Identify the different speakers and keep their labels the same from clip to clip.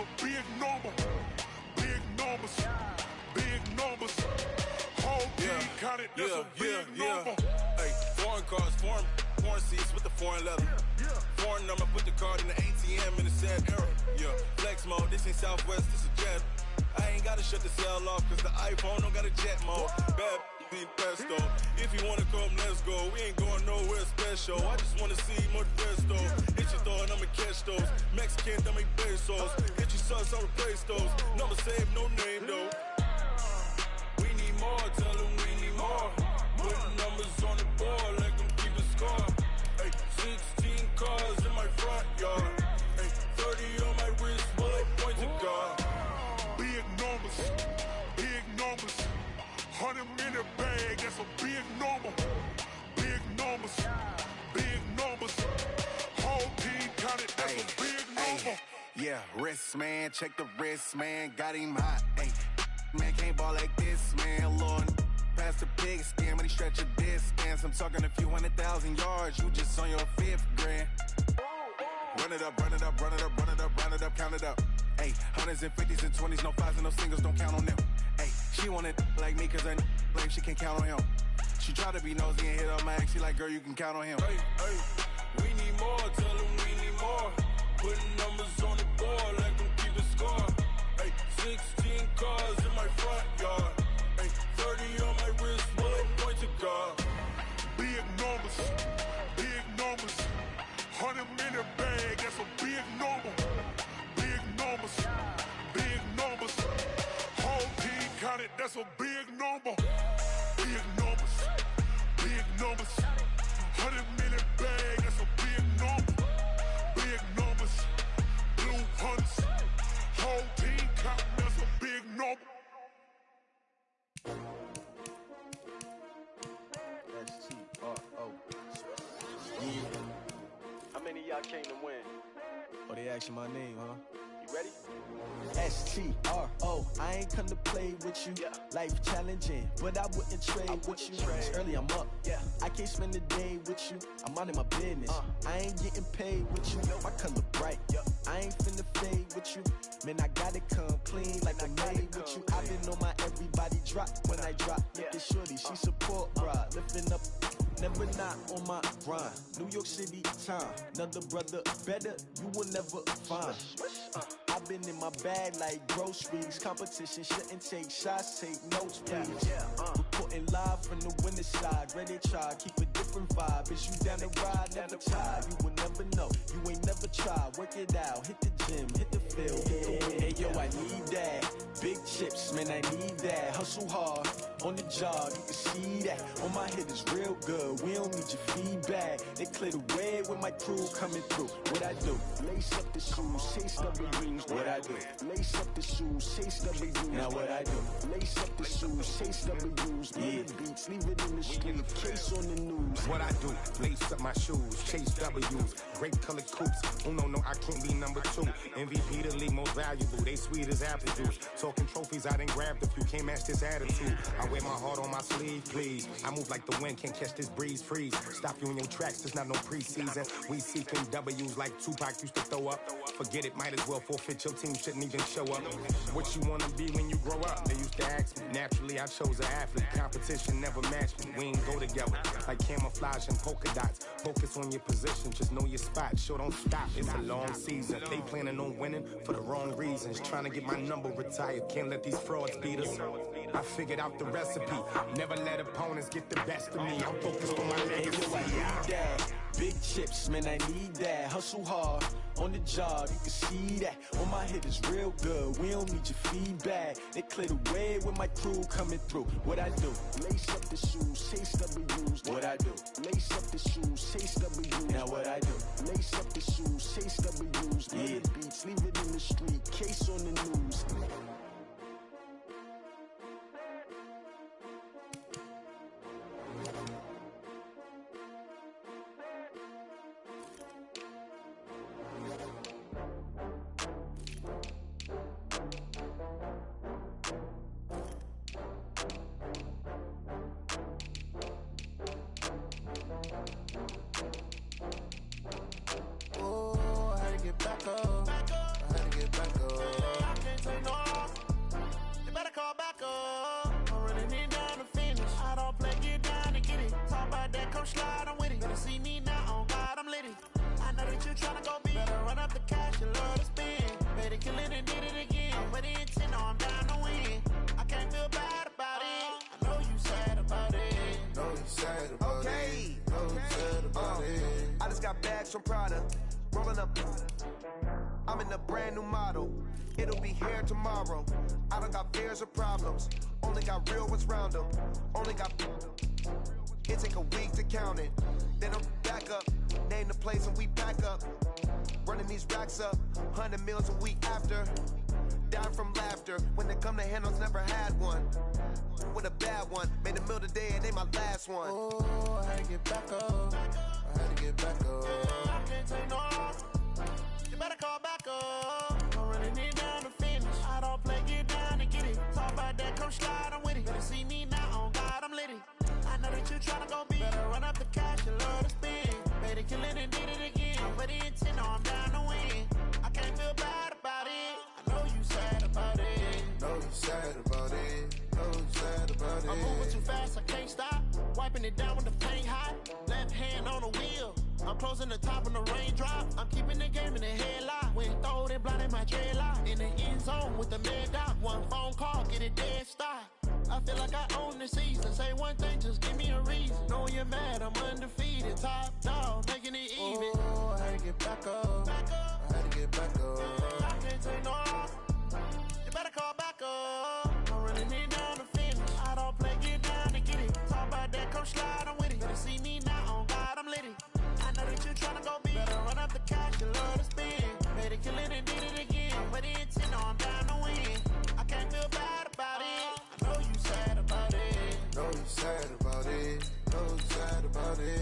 Speaker 1: a big number. Big numbers, big numbers. Whole team counted, that's a big number.
Speaker 2: Hey, foreign cars, foreign seats with the foreign leather. Foreign number, put the card in the ATM in the sad era. Yeah, flex mode, this ain't Southwest, this is Jet. I ain't gotta shut the cell off, cause the iPhone don't got a jet mode. Bad need pesto. If you wanna come, let's go. We ain't going nowhere special. I just wanna see more resto. Hit your throw and I'ma catch those. Mexican, dummy pesos. Hit your sauce, I'll replace those. Number save, no name though. We need more, tell them we need more. Put numbers on the board, let them keep a score. Hey, 16 cars in my front yard. Hey, 30 on my wrist, bullet point to God.
Speaker 1: Big numbers, big numbers. 100 minute bag, that's a big number. Big numbers, big numbers. Whole team counted, that's a big number.
Speaker 3: Yeah, wrist man, check the wrist man, got him hot. Ay, man can't ball like this, man. Lord, past the pig skin when he stretch a distance. I'm talking a few 100,000 yards, you just on your 5th grand. Run it up, run it up, run it up, run it up, run it up, count it up. Ayy, hundreds and 50s and 20s, no 5s and no singles, don't count on them. Ayy, she want it like me cause her like she can count on him. She try to be nosy and hit up my ex, she like, girl, you can count on him.
Speaker 2: Hey, hey, we need more, tell them we need more. Putting numbers on the board, let them keep a score. Hey, 16 cars in my front yard. Hey, 30 on my wrist, bullet point to God.
Speaker 1: Big numbers, big numbers. 100 minute bag, that's a big number. Big numbers, big numbers. Whole team counted, that's a big number. Big numbers, big numbers. 100 minute bag, that's a big number. Big numbers, blue hunts. Whole team counting, that's a big number.
Speaker 4: S-T-R-O.
Speaker 5: How many of y'all came to win?
Speaker 4: Oh, they asking my name, huh?
Speaker 5: You ready?
Speaker 4: S-T-R-O. I ain't come to play with you.
Speaker 5: Yeah.
Speaker 4: Life challenging, but I wouldn't trade with you. It's early, I'm up.
Speaker 5: Yeah.
Speaker 4: I can't spend the day with you. I'm minding my business. I ain't getting paid with you. My color bright.
Speaker 5: Yeah.
Speaker 4: I ain't finna fade with you. Man, I gotta come clean like I'm made with you. I've been on my everybody drop when I drop. Look at shorty, she support ride. Lifting up, never not on my grind. New York City time. Another brother better, you will never find. I've been in my bag like groceries. Competition shouldn't take shots, take notes, please. Reporting live from the winter side. Ready to try, keep a different vibe. Is you down the ride, never tired. You will never know, you ain't never tried. Work it out, hit the gym, hit the field, hit the wind. Hey yo, I need that. Big chips, man, I need that. Hustle hard, on the job, you can see that. On my head is real good, we don't need your feedback. They clear the way with my crew coming through. What I do? Lace up the shoes, chase W's. What I do? Lace up the shoes, chase W's. Now what I do? Lace up the shoes, chase W's. Yeah. The beats, leave it in the street, case on the news.
Speaker 6: What I do? Lace up my shoes, chase W's. Great colored coops. Oh no, I can't be number 2. MVP the league most valuable. They sweet as apple juice. Talking trophies, I didn't grab the few. Can't match this attitude. I wear my heart on my sleeve, please. I move like the wind, can't catch this breeze, freeze. Stop you in your tracks, there's not no preseason. We seeking W's like Tupac used to throw up. Forget it, might as well forfeit. Your team shouldn't even show up. What you wanna be when you grow up? They used to ask me. Naturally, I chose an athlete. Competition never matched me. We ain't go together like camouflage and polka dots. Focus on your position, just know your spot. Sure, don't stop. It's a long season. They planning on winning for the wrong reasons. Trying to get my number retired. Can't let these frauds beat us. I figured out the recipe. Never let opponents get the best of me. I'm focused on my legacy.
Speaker 4: Big chips, man, I need that. Hustle hard, on the job, you can see that. On my head is real good, we don't need your feedback. They clear the way with my crew coming through. What I do? Lace up the shoes, chase W's. What I do? Lace up the shoes, chase W's. Now what I do? Lace up the shoes, chase W's. Yeah. The beats, leave it in the street, case on the news.
Speaker 7: sad about it. No sad about it.
Speaker 8: I just got bags from Prada. Rolling up. I'm in a brand new model. It'll be here tomorrow. I don't got fears or problems. Only got real ones round them. Only got. It take a week to count it. Then I'm back up. Name the place and we back up. Running these racks up. 100 meals a week after. Dying from laughter. When they come to handles, never had one. With a bad one. Made a meal today and they my last one.
Speaker 7: Oh, I had to get back up. I had to get back up.
Speaker 9: I can't take no loss. You better call back up. I'm running it down to finish. I don't play, get down and get it. Talk about that, come slide, I'm with it. Better see me now, on God, I'm litty. I know that you tryna go big. Better run up the cash, you love to spend. Better kill it and did it again. I put in 10, no, I'm down to win. I can't feel bad about it. I know you sad about it.
Speaker 7: Know you sad about it. Know you sad about it.
Speaker 9: I'm moving too fast, I can't stop. Wiping it down with the paint hot. Left hand on the wheel. I'm closing the top on the raindrop. I'm keeping the game in the headlock. When throwed and blinded my dreadlock. In the end zone with the mad dot. One phone call, get it dead stop. I feel like I own the season. Say one thing, just give me a reason. Knowing you're mad, I'm undefeated. Top dog, making it even.
Speaker 7: Oh, I had to get back up. I had to get back up.
Speaker 9: I can't take no loss. You better call back up. I'm running it down to finish. I don't play, get down and get it. Talk about that, come slide, I'm with it. Better see me now, on God, I'm litty. I know that you tryna go big. Better run up the cash, you love to spend. Better kill it and did it again. Put in 10, no, I'm down to win. I can't feel bad about it. I know you sad about it.
Speaker 7: Know you sad about it. Know you sad about it.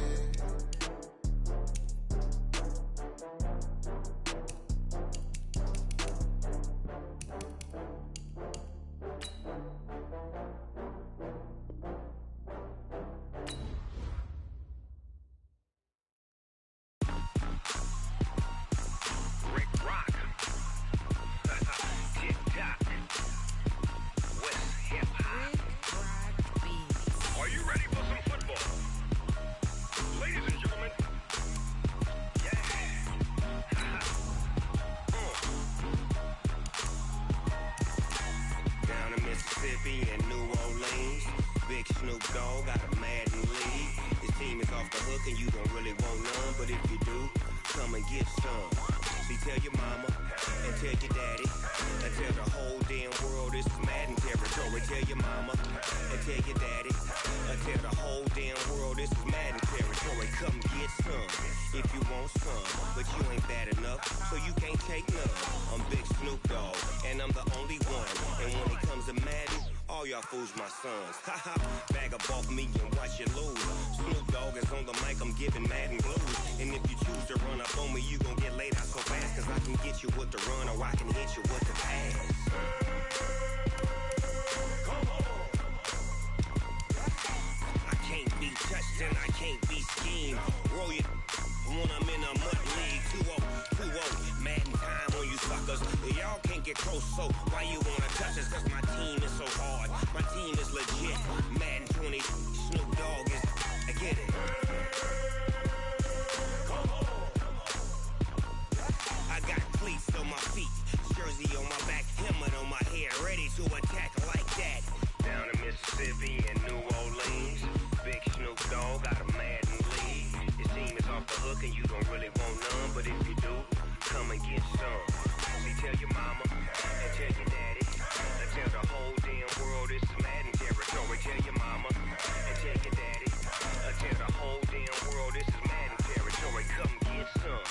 Speaker 10: Fools my sons. Haha, bag up off me and watch you lose. Snoop Dogg is on the mic, I'm giving Madden blues. And if you choose to run up on me, you gon' get laid out so fast. Cause I can get you with the run or I can hit you with the pass. Come on. I can't be touched and I can't be schemed. Roll you when I'm in a mud league. 2-0, Madden time on you suckers. Y'all can't get close, so why you wanna touch us? Cause my team is so hard. My team is legit. Madden 20, Snoop Dogg is. I get it. Come on. I got cleats on my feet, jersey on my back, helmet on my head, ready to attack like that. Down in Mississippi and New Orleans, big Snoop Dogg got a Madden league. Your team is off the hook and you don't really want none, but if you do, come and get some. See, tell your mama and tell your daddy. And tell the whole damn world it's Madden territory. Tell your mama and tell your daddy. And tell the whole damn world this is Madden territory. Come get some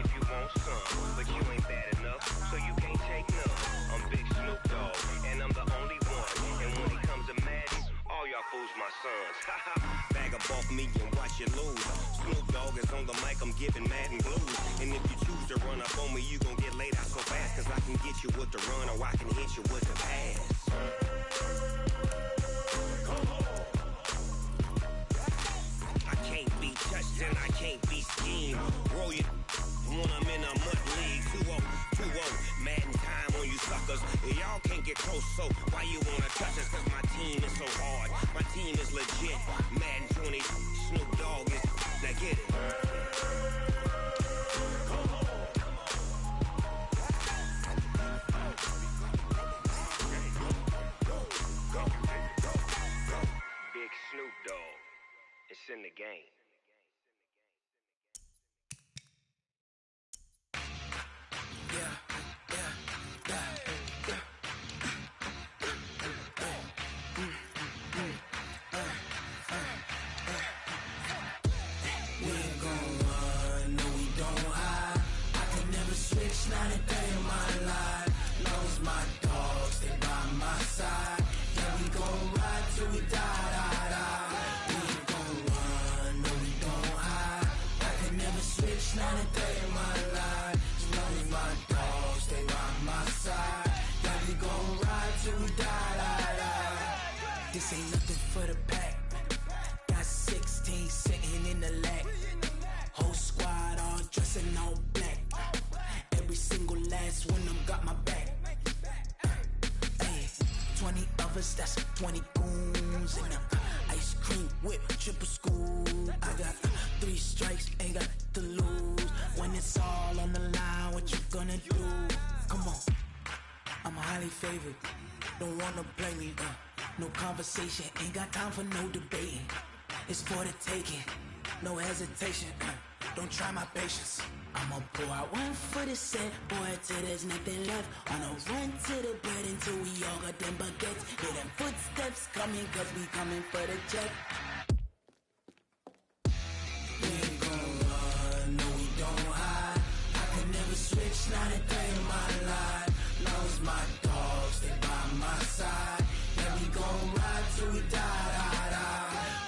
Speaker 10: if you want some, but you ain't bad enough, so you can't take none. I'm Big Snoop Dogg, and I'm the only one. And when it comes to Madden, all y'all fools my sons. Haha, bag up off me and watch you lose. Snoop Dogg is on the mic, I'm giving Madden blues. And if you choose to run up on me, you gon' get laid out so fast. Cause I can get you with the run or I can hit you with the pass. Come on. I can't be touched and I can't be schemed. Roll you when I'm in a mud league. 2-0, Madden time on you suckers. Y'all can't get close, so why you wanna touch us? Cause my team is so hard. My team is legit. Madden 20, Snoop Dogg is. Now get it. Big Snoop Dogg. It's in the game.
Speaker 11: Not a day in my life. Lost my dogs, they by my side. Yeah, we gon' ride till we die. We ain't gon' run, no we don't hide. I can never switch, not a day in my life. Lost my dogs, they by my side. Yeah, we gon' ride till we die. This ain't nothing for the pack. Got 16 sitting in the lap. Whole squad all dressing all black. Every single last one of them got my back. Hey, 20 of us, that's 20 goons. And ice cream whip, triple school. I got 3 strikes, ain't got to lose. When it's all on the line, what you gonna do? Come on, I'm highly favored. Don't wanna blame me, no conversation, ain't got time for no debating. It's for the taking, no hesitation. Don't try my patience. I'ma pour out one for the set, boy, till there's nothing left. On a run to the bed until we all got them baguettes. Hear them footsteps coming, cause we coming for the check. We ain't gon' run, no we don't hide. I can never switch, not a day in my life. Lost my dogs, they by my side. Yeah, we gon' ride till we die.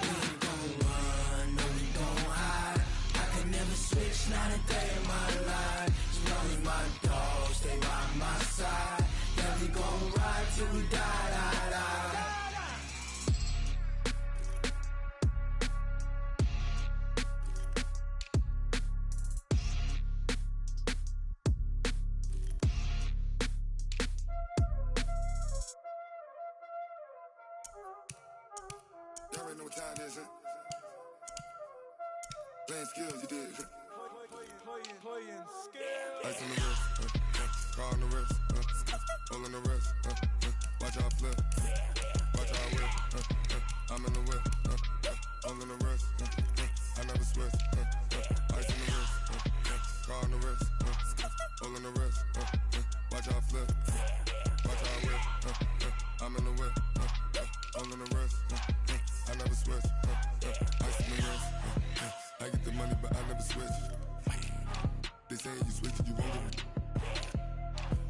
Speaker 11: We ain't gon' run, no we don't hide. I can never switch, not a day in my life. As long as my dogs stay by my side. Yeah, we gon' ride till we die.
Speaker 12: Y'all already know what time it is, huh? Playing skills, you did.
Speaker 13: Playing skills.
Speaker 12: Ice on the wrist, car on the wrist, hole in the wrist, watch out flip, watch out whip, I'm in the whip, hole in the wrist, I never switch, ice on the wrist, car on the wrist, hole in the wrist, watch out flip, watch out whip, I'm in the whip, hole in the wrist, I never switch, ice on the wrist, I get the money but I never switch. They saying you switch it, you won't get it.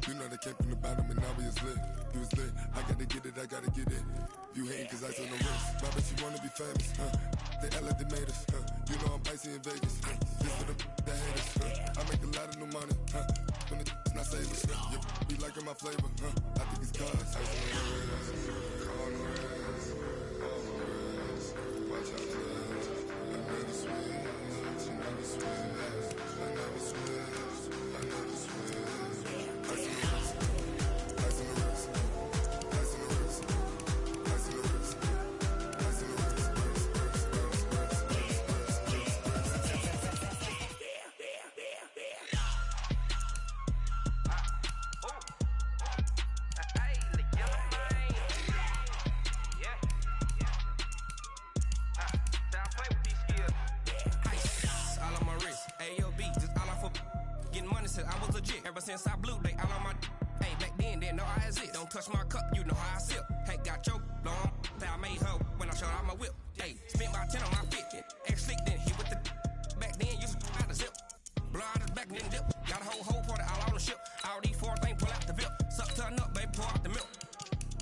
Speaker 12: You know they came from the bottom and now we is lit. You was lit, I gotta get it, I gotta get it. You hating cause ice on the wrist. My bitch, you wanna be famous, They act like they made us, You know I'm icy in Vegas, This for the that hate us, I make a lot of new money, When the not savers, You be liking my flavor, I think it's cause ice on the wrist, on the wrist, on the wrist. Watch out, I never switch, I never switch. I never switch, I never switch. Ice on the wrist, ice on the wrist, ice on the wrist, ice on the wrist, ice on the wrist,
Speaker 14: I was legit. Ever since I blew, they all on my hey, back then, didn't know I exist. Don't touch my cup, you know how I sip. Hey, got choked, long. Say I made her when I showed out my whip. Hey, spent my 10 on my fit. Ex-slick, then hit with the back then, used to out the zip. Blow out his back, then dip. Got a whole party all on the ship. All these 4 things, pull out the VIP. Suck, turn up, baby, pour out the milk.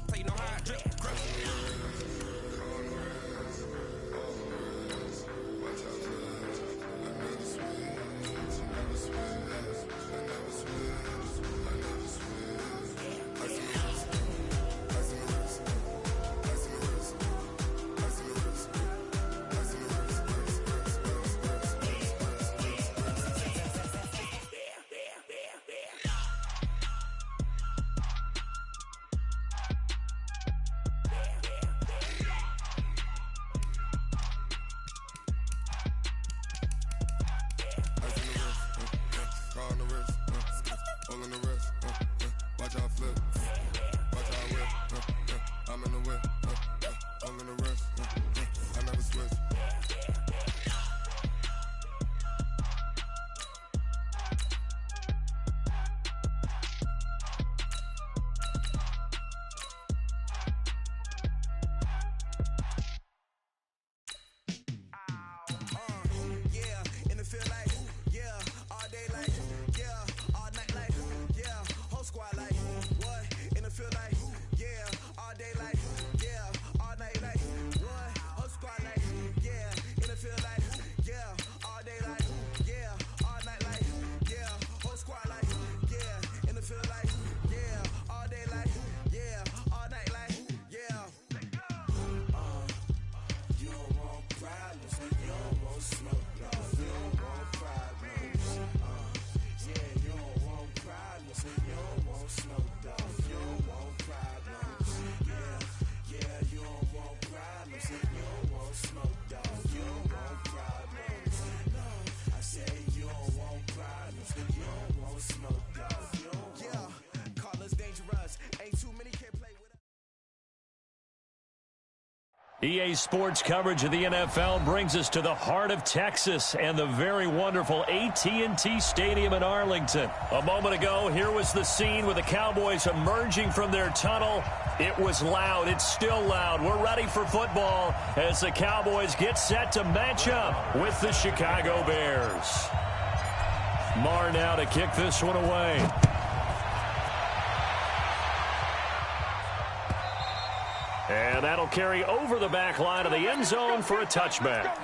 Speaker 14: So you know how I drip. Crush.
Speaker 15: PA Sports coverage of the NFL brings us to the heart of Texas and the very wonderful AT&T Stadium in Arlington. A moment ago, here was the scene with the Cowboys emerging from their tunnel. It was loud. It's still loud. We're ready for football as the Cowboys get set to match up with the Chicago Bears. Marr now to kick this one away. And that'll carry over the back line of the end zone for a touchback.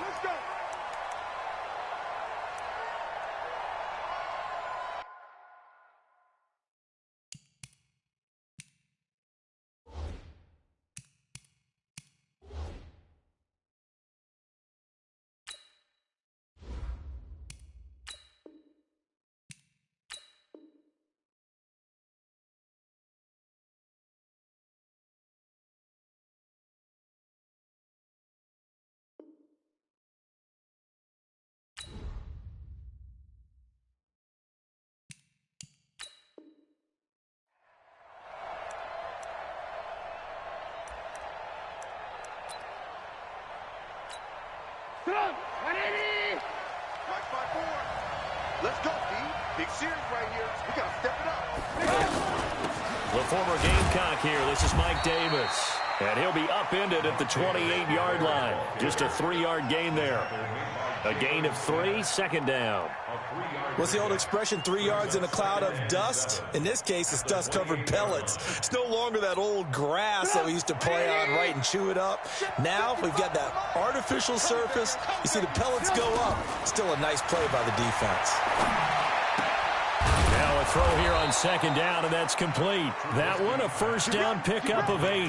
Speaker 16: Let's go, D. Big series right here. We got to step it up.
Speaker 15: The former Gamecock here. This is Mike Davis. And he'll be upended at the 28-yard line. Just a 3-yard gain there. A gain of 3, second down.
Speaker 4: What's the old expression, 3 yards in a cloud of dust? In this case, it's dust-covered pellets. It's no longer that old grass that we used to play on, right, and chew it up. Now we've got that artificial surface. You see the pellets go up. Still a nice play by the defense.
Speaker 15: Now a throw here on second down, and that's complete. That one, a first down pickup of 8.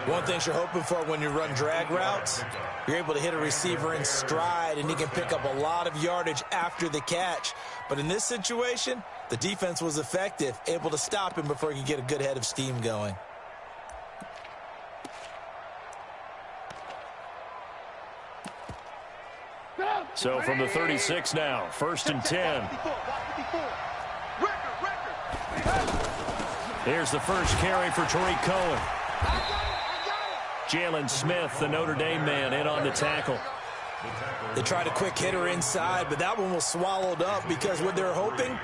Speaker 4: One thing you're hoping for when you run drag routes, you're able to hit a receiver in stride, and he can pick up a lot of yardage after the catch. But in this situation, the defense was effective, able to stop him before he could get a good head of steam going.
Speaker 15: So from the 36 now, 1st and 10. Here's the first carry for Tariq Cohen. Jalen Smith, the Notre Dame man, in on the tackle.
Speaker 4: They tried a quick hitter inside, but that one was swallowed up because what they're hoping,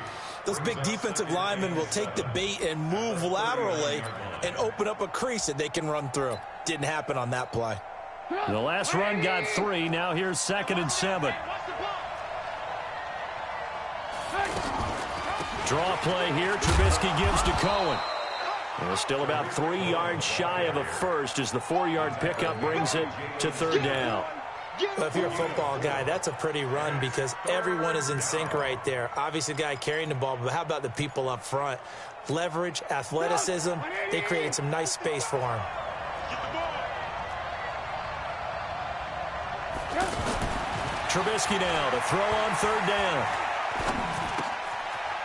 Speaker 4: those big defensive linemen will take the bait and move laterally and open up a crease that they can run through. Didn't happen on that play.
Speaker 15: The last run got 3. Now here's 2nd and 7. Draw play here. Trubisky gives to Cohen. And still about 3 yards shy of a first as the 4-yard pickup brings it to 3rd down.
Speaker 4: Well, if you're a football guy, that's a pretty run because everyone is in sync right there. Obviously, the guy carrying the ball, but how about the people up front? Leverage, athleticism, they created some nice space for him.
Speaker 15: Trubisky now to throw on 3rd down.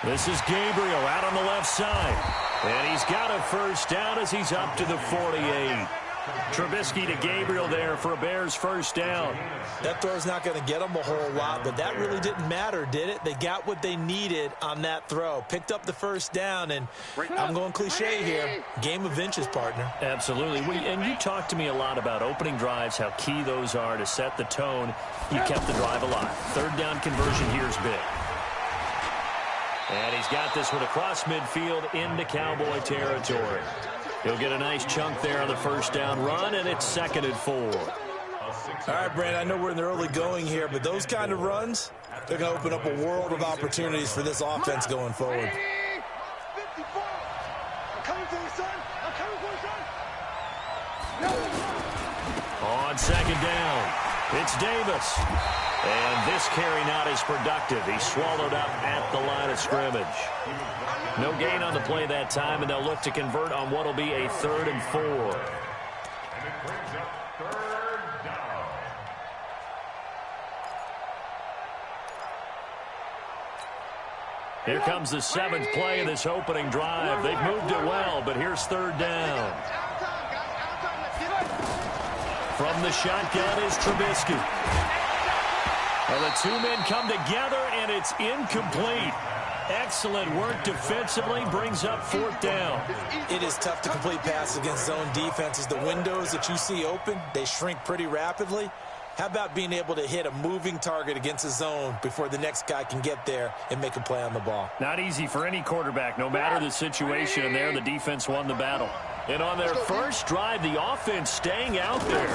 Speaker 15: This is Gabriel out on the left side. And he's got a first down as he's up to the 48. Trubisky to Gabriel there for a Bears first down.
Speaker 4: That throw's not going to get them a whole lot, but that really didn't matter, did it? They got what they needed on that throw. Picked up the first down, and I'm going cliche here. Game of inches, partner.
Speaker 15: Absolutely. And you talked to me a lot about opening drives, how key those are to set the tone. You kept the drive alive. 3rd down conversion here is big. And he's got this one across midfield into Cowboy territory. He'll get a nice chunk there on the first down run, and it's 2nd and 4.
Speaker 4: All right, Brandon, I know we're in the early going here, but those kind of runs, they're going to open up a world of opportunities for this offense going forward.
Speaker 15: On 2nd down, it's Davis. And this carry not as productive. He's swallowed up at the line of scrimmage. No gain on the play that time, and they'll look to convert on what will be a 3rd and 4. Here comes the 7th play of this opening drive. They've moved it well, but here's 3rd down. From the shotgun is Trubisky. Well, the 2 men come together, and it's incomplete. Excellent work defensively, brings up 4th down.
Speaker 17: It is tough to complete passes against zone defenses. The windows that you see open, they shrink pretty rapidly. How about being able to hit a moving target against a zone before the next guy can get there and make a play on the ball?
Speaker 15: Not easy for any quarterback, no matter the situation, and there the defense won the battle. And on their first drive, the offense staying out there.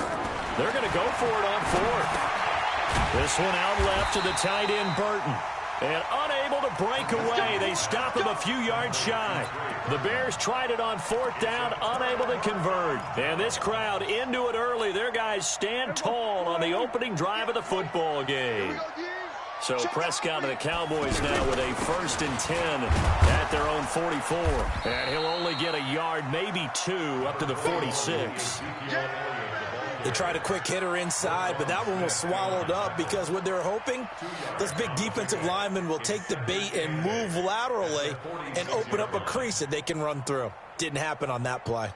Speaker 15: They're going to go for it on 4th. This one out left to the tight end, Burton. And unable to break away, they stop him a few yards shy. The Bears tried it on 4th down, unable to convert. And this crowd into it early. Their guys stand tall on the opening drive of the football game. So Prescott and the Cowboys now with a 1st and 10 at their own 44. And he'll only get a yard, maybe 2, up to the 46.
Speaker 17: They tried a quick hitter inside, but that one was swallowed up because what they're hoping, those big defensive linemen will take the bait and move laterally and open up a crease that they can run through. Didn't happen on that play.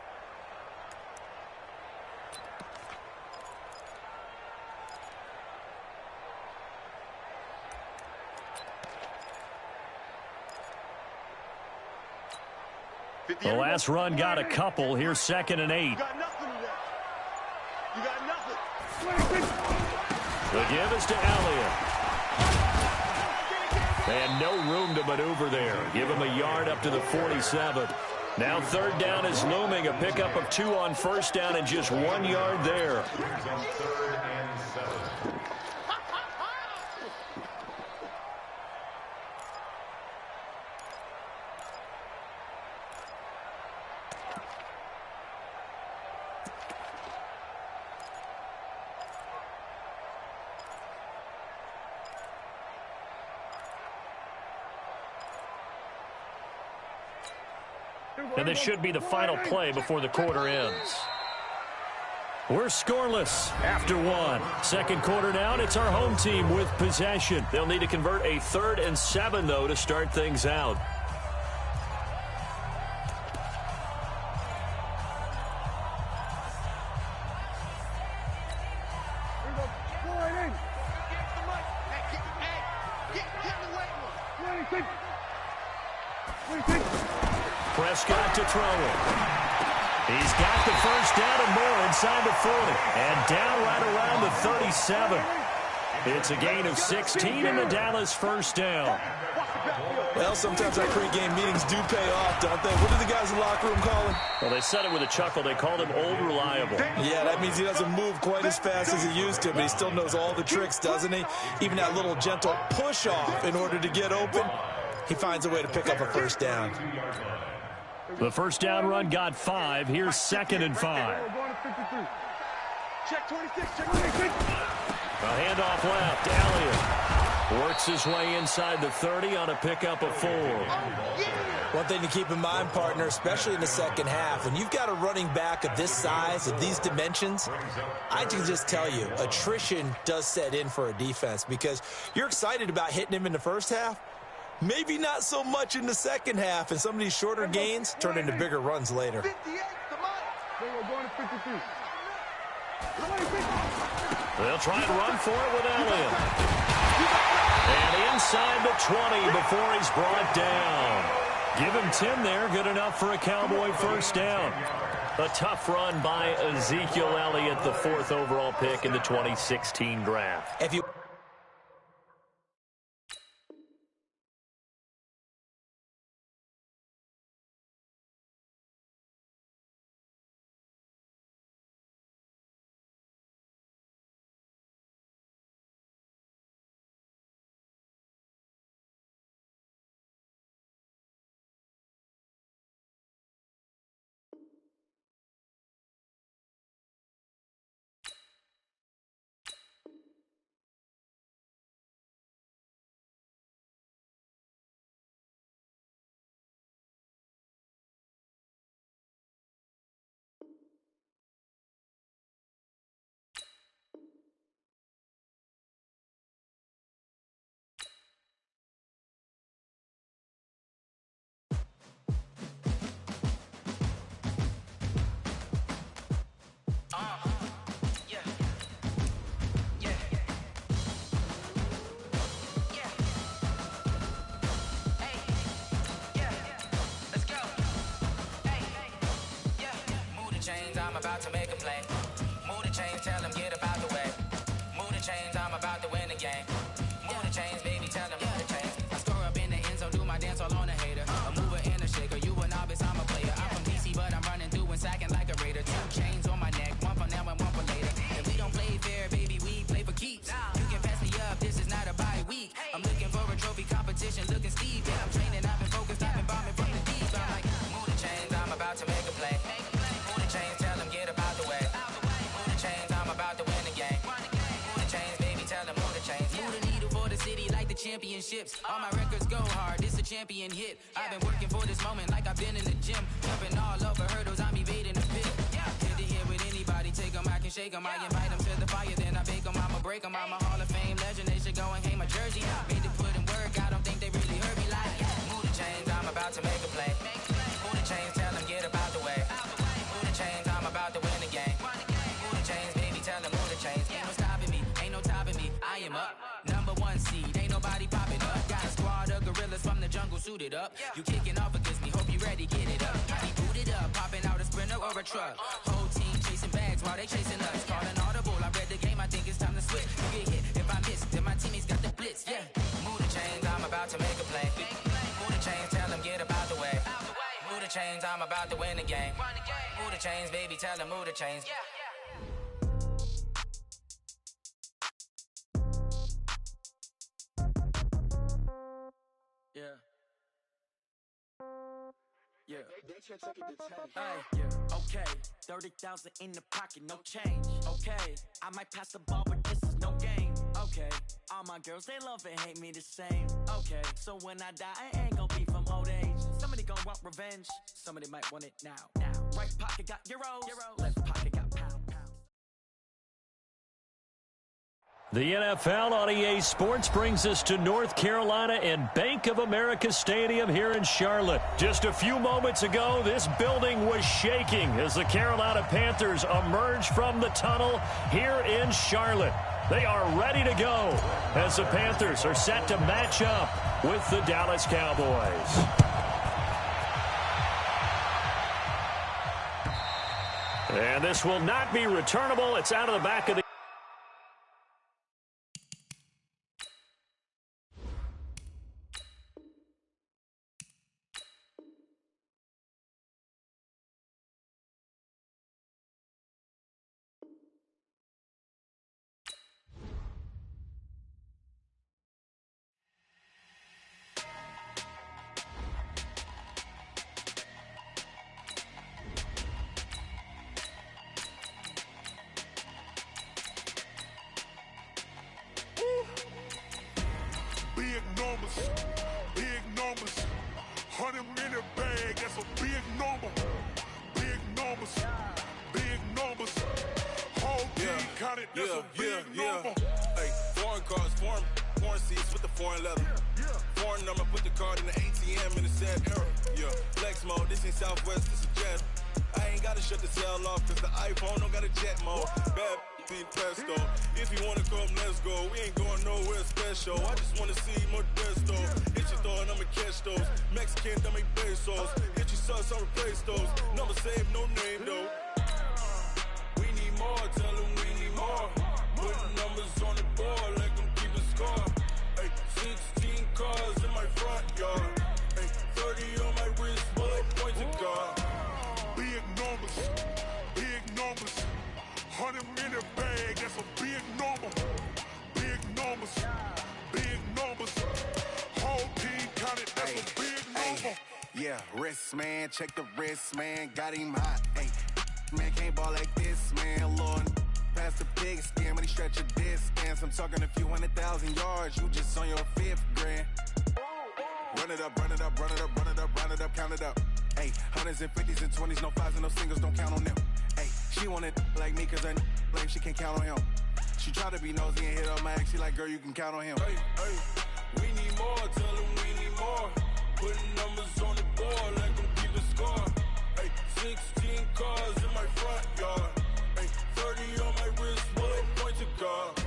Speaker 15: The last run got a couple. Here's 2nd and 8.
Speaker 16: You got nothing.
Speaker 15: The give is to Elliott. And no room to maneuver there. Give him a yard up to the 47. Now 3rd down is looming. A pickup of 2 on 1st down and just 1 yard there. And this should be the final play before the quarter ends. We're scoreless after 1. 2nd quarter now, and it's our home team with possession. They'll need to convert a 3rd and 7, though, to start things out. Prescott to throw it. He's got the 1st down and more inside the 40. And down right around the 37. It's a gain of 16 and the Dallas 1st down.
Speaker 17: Well, sometimes our pregame meetings do pay off, don't they? What do the guys in the locker room call him?
Speaker 15: Well, they said it with a chuckle. They called him Old Reliable.
Speaker 17: Yeah, that means he doesn't move quite as fast as he used to, but he still knows all the tricks, doesn't he? Even that little gentle push-off in order to get open, he finds a way to pick up a 1st down.
Speaker 15: The 1st down run got 5. Here's 2nd and 5.
Speaker 16: Check 26, check 26.
Speaker 15: A handoff left. Elliott works his way inside the 30 on a pickup of 4.
Speaker 17: One thing to keep in mind, partner, especially in the second half, when you've got a running back of this size, of these dimensions, I can just tell you, attrition does set in for a defense because you're excited about hitting him in the first half. Maybe not so much in the second half, and some of these shorter gains turn into bigger runs later.
Speaker 15: They'll try and run for it with Elliott. And inside the 20 before he's brought down. Give him 10 there, good enough for a Cowboy 1st down. A tough run by Ezekiel Elliott, the 4th overall pick in the 2016 draft.
Speaker 17: If you
Speaker 18: about to make a play. Move the chains, tell them get up out the way. Move the chains, I'm about to win the game. Move the chains, baby, tell them move the chains. I score up in the end zone, do my dance all on a hater. A mover and a shaker, you a novice, I'm a player. I'm from DC, but I'm running through and sacking like a raider. 2 chains on my neck, one for now and one for later. If we don't play fair, baby, we play for keeps. You can pass me up, this is not a bye week. I'm looking for a trophy competition, looking steep. Yeah, I'm training, I've been focused, I've been bombing from the deep. I'm like, move the chains, I'm about to make a play. Move the chains, tell them get up out the way. Move the chains, I'm about to win the game. Move the chains, baby, tell them move the chains. Move the needle for the city like the championships. All my records go hard, this a champion hit. I've been working for this moment like I've been in the gym. Jumping all over hurdles, I'm evading the pit. Hit the hit with anybody, take them, I can shake them. I invite them to the fire, then I bake them, I'ma break them. I'm a Hall of Fame legend, they should go and hang my jersey. Made to put in work, I don't think they really heard me like, move the chains, I'm about to make a play. Move the chains, tell them get up out the way. Move the chains, I'm about to win the game. Move the chains, baby, tell them move the chains. Ain't no stopping me, ain't no topping me, I am up. Number 1 seed, ain't nobody popping up. Got a squad of gorillas from the jungle suited up. You kicking off against me, hope you ready, get it up. How he booted up, popping out a sprinter or a truck. Whole team chasing bags while they chasing us. Calling audible, I read the game, I think it's time to switch. You get hit, if I miss, then my teammates got the blitz, yeah. Move the chains, I'm about to make a play. Move the chains, tell them get up out the way. Move the chains, I'm about to win the game. Move the chains, baby, tell them move the chains.
Speaker 19: Yeah. Yeah. Hey, yeah. Okay. 30,000 in the pocket, no change. Okay. I might pass the ball, but this is no game. Okay. All my girls, they love and hate me the same. Okay. So when I die, I ain't gonna be from old age. Somebody gon' want revenge. Somebody might want it now. Right pocket got euros. Left pocket got pounds.
Speaker 15: The NFL on EA Sports brings us to North Carolina and Bank of America Stadium here in Charlotte. Just a few moments ago, this building was shaking as the Carolina Panthers emerge from the tunnel here in Charlotte. They are ready to go as the Panthers are set to match up with the Dallas Cowboys. And this will not be returnable. It's out of the back of the
Speaker 1: Big numbers, 100 minute bag, that's a big number. Big numbers, big numbers. Whole team counted, that's a big number.
Speaker 2: Hey, foreign cars, foreign seats with the foreign leather. Foreign number, put the card in the ATM in the sad era. Yeah, flex mode, this ain't Southwest, this is jet. I ain't gotta shut the cell off, cause the iPhone don't got a jet mode. Bad being pesto. If you wanna come, let's go. We ain't going nowhere special. I just wanna see Modesto. Hit your thought, I'ma catch those. Mexican, I make pesos. Hit your sus, I'll replace those. Number save, no name though. We need more, tell them we need more. Putting numbers on the board, like them keep a score. Hey, 16 cars in my front yard. Hey, 30 on my wrist, bullet point to God.
Speaker 1: Big numbers, big numbers. 100 minute bag, that's a big number. Big numbers, big numbers. Whole team counted, that's a big number.
Speaker 3: Yeah, wrist, man, check the wrist, man, got him hot. Hey, man, can't ball like this, man, Lord. Past the pig skin, when he stretch a distance. I'm talking a few 100,000 yards, you just on your 5th grand. Run it up, run it up, run it up, run it up, round it up, count it up. Hey, 100s and 50s and 20s, no 5s and no singles, don't count on them. Hey, she want it like me, cause her like she can't count on him. She try to be nosy and hit on my ex, she like, girl, you can count on him.
Speaker 2: Hey, hey, we need more, tell them we need more. Putting numbers on the board, like them keep a score. Hey, 16 cars in my front yard. Hey, 30 on my wrist, bullet point to God.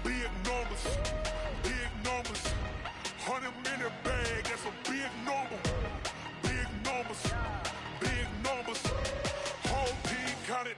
Speaker 1: Big numbers, big numbers. 100 minute bag, that's a big number. Big numbers, big numbers. Whole team counted,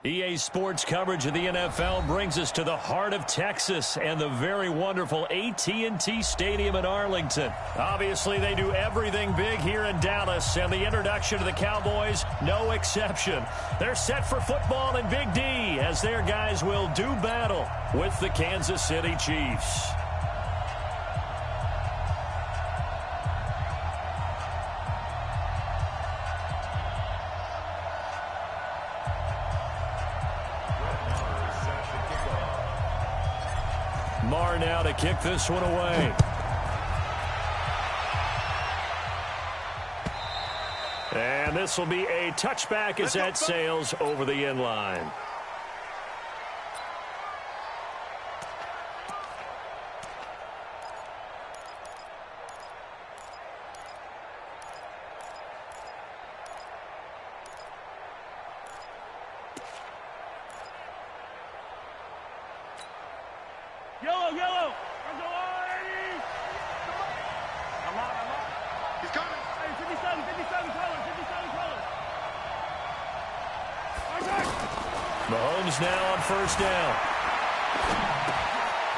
Speaker 15: EA Sports coverage of the NFL brings us to the heart of Texas and the very wonderful AT&T Stadium in Arlington. Obviously, they do everything big here in Dallas, and the introduction to the Cowboys, no exception. They're set for football in Big D as their guys will do battle with the Kansas City Chiefs. Marr now to kick this one away. And this will be a touchback as that sails over the end line.
Speaker 1: Yellow. I'm on. He's coming. Hey, 57 color.
Speaker 15: Mahomes now on first down.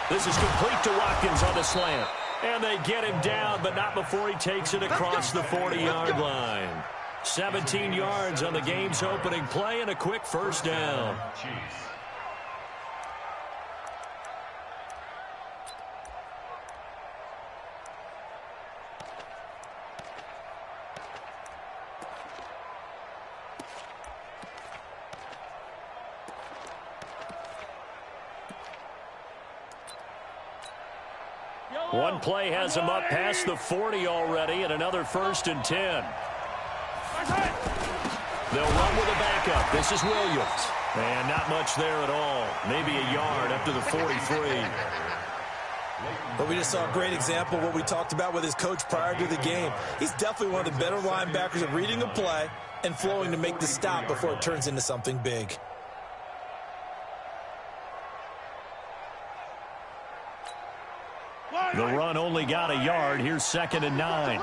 Speaker 15: This is complete to Watkins on the slant. And they get him down, but not before he takes it across the 40-yard line. 17 yards on the game's opening play and a quick first down. One play has him up past the 40 already, and another 1st and 10. They'll run with a backup. This is Williams. And not much there at all. Maybe a yard up to the 43.
Speaker 17: But we just saw a great example of what we talked about with his coach prior to the game. He's definitely one of the better linebackers at reading a play and flowing to make the stop before it turns into something big.
Speaker 15: The run only got a yard. Here's 2nd and 9.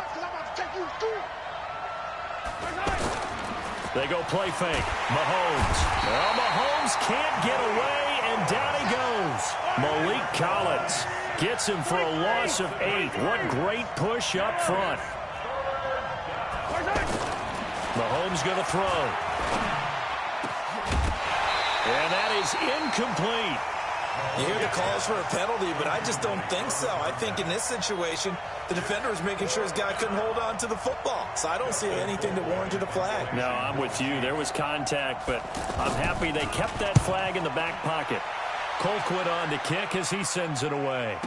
Speaker 15: They go play fake. Mahomes. Well, Mahomes can't get away, and down he goes. Malik Collins gets him for a loss of 8. What great push up front. Mahomes going to throw. And that is incomplete.
Speaker 17: You hear the calls for a penalty, but I just don't think so. I think in this situation, the defender was making sure his guy couldn't hold on to the football. So I don't see anything that warranted a flag.
Speaker 15: No, I'm with you. There was contact, but I'm happy they kept that flag in the back pocket. Colquitt on to kick as he sends it away.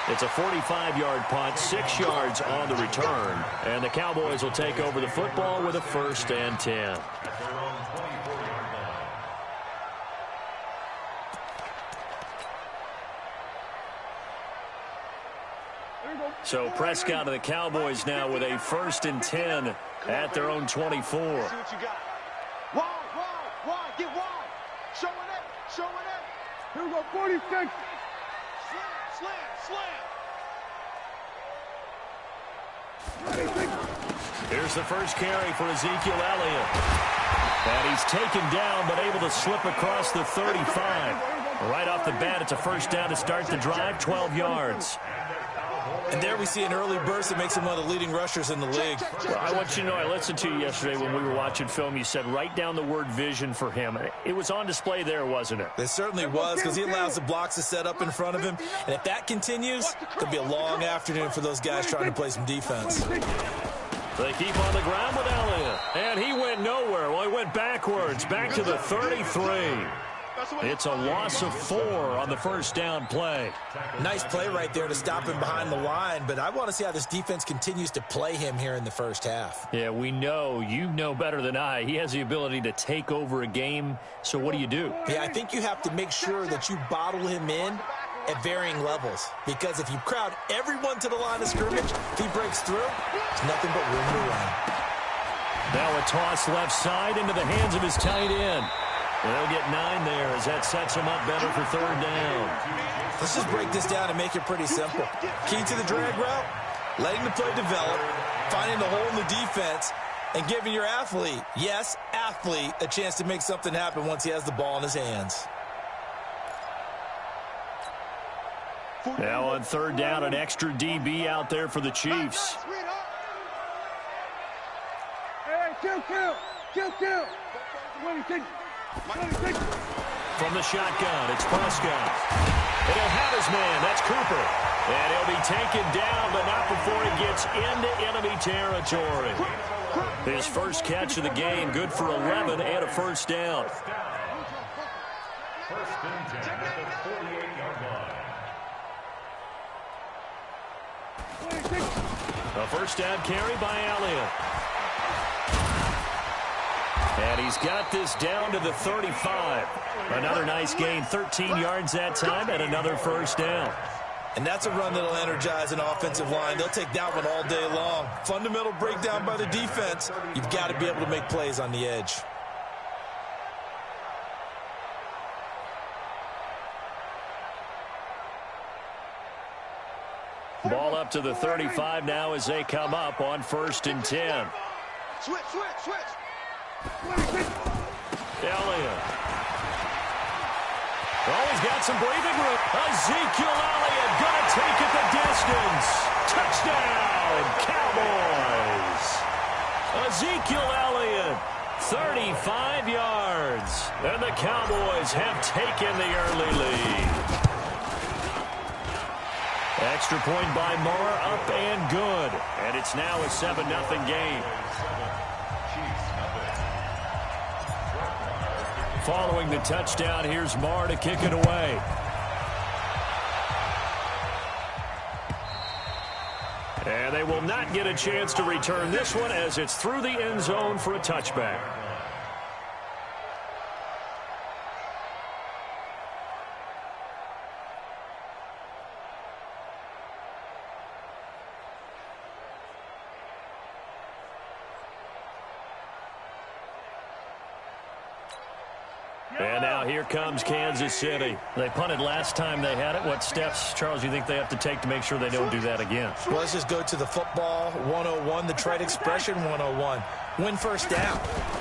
Speaker 15: It's a 45-yard punt, 6 yards on the return. And the Cowboys will take over the football with a 1st and 10. So Prescott of the Cowboys now with a 1st and 10 at their own 24.
Speaker 16: See what you got. Wide, get wide. Showing it.
Speaker 1: Here we go, 46.
Speaker 16: Slam.
Speaker 15: Here's the first carry for Ezekiel Elliott. And he's taken down, but able to slip across the 35. Right off the bat, it's a 1st down to start the drive, 12 yards.
Speaker 17: And there we see an early burst that makes him one of the leading rushers in the league.
Speaker 15: Well, I want you to know, I listened to you yesterday when we were watching film. You said write down the word vision for him. It was on display there, wasn't it?
Speaker 17: It certainly was, because he allows the blocks to set up in front of him. And if that continues, it'll be a long afternoon for those guys trying to play some defense.
Speaker 15: They keep on the ground with Elliott. And he went nowhere. Well, he went backwards, back to the 33. It's a loss of 4 on the 1st down play.
Speaker 17: Nice play right there to stop him behind the line, but I want to see how this defense continues to play him here in the 1st half.
Speaker 15: Yeah, we know. You know better than I. He has the ability to take over a game, so what do you do?
Speaker 17: Yeah, I think you have to make sure that you bottle him in at varying levels, because if you crowd everyone to the line of scrimmage, if he breaks through, there's nothing but room to run.
Speaker 15: Now a toss left side into the hands of his tight end. They'll get 9 there as that sets him up better for 3rd down.
Speaker 17: Let's just break this down and make it pretty simple. Key to the drag route, letting the play develop, finding the hole in the defense, and giving your athlete, yes, athlete, a chance to make something happen once he has the ball in his hands.
Speaker 15: Now on third down, an extra DB out there for the Chiefs. From the shotgun, it's Prescott. And he'll have his man. That's Cooper. And he'll be taken down, but not before he gets into enemy territory. His first catch of the game, good for 11 and a first down.
Speaker 1: First and 10 at the 48-yard line.
Speaker 15: A first down carry by Elliott. And he's got this down to the 35. Another nice gain, 13 yards that time, and another first down.
Speaker 17: And that's a run that'll energize an offensive line. They'll take that one all day long. Fundamental breakdown by the defense. You've got to be able to make plays on the edge.
Speaker 15: Ball up to the 35 now as they come up on first and 10.
Speaker 16: Switch.
Speaker 15: Elliott. Oh, he's got some breathing room. Ezekiel Elliott going to take it the distance. Touchdown, Cowboys. Ezekiel Elliott, 35 yards. And the Cowboys have taken the early lead. Extra point by Moore, up and good. And it's now a 7-0 game. Following the touchdown, here's Moore to kick it away. And they will not get a chance to return this one as it's through the end zone for a touchback. And now here comes Kansas City. They punted last time they had it. What steps, Charles, do you think they have to take to make sure they don't do that again?
Speaker 17: Well, let's just go to the football 101, the trade expression 101. Win first down.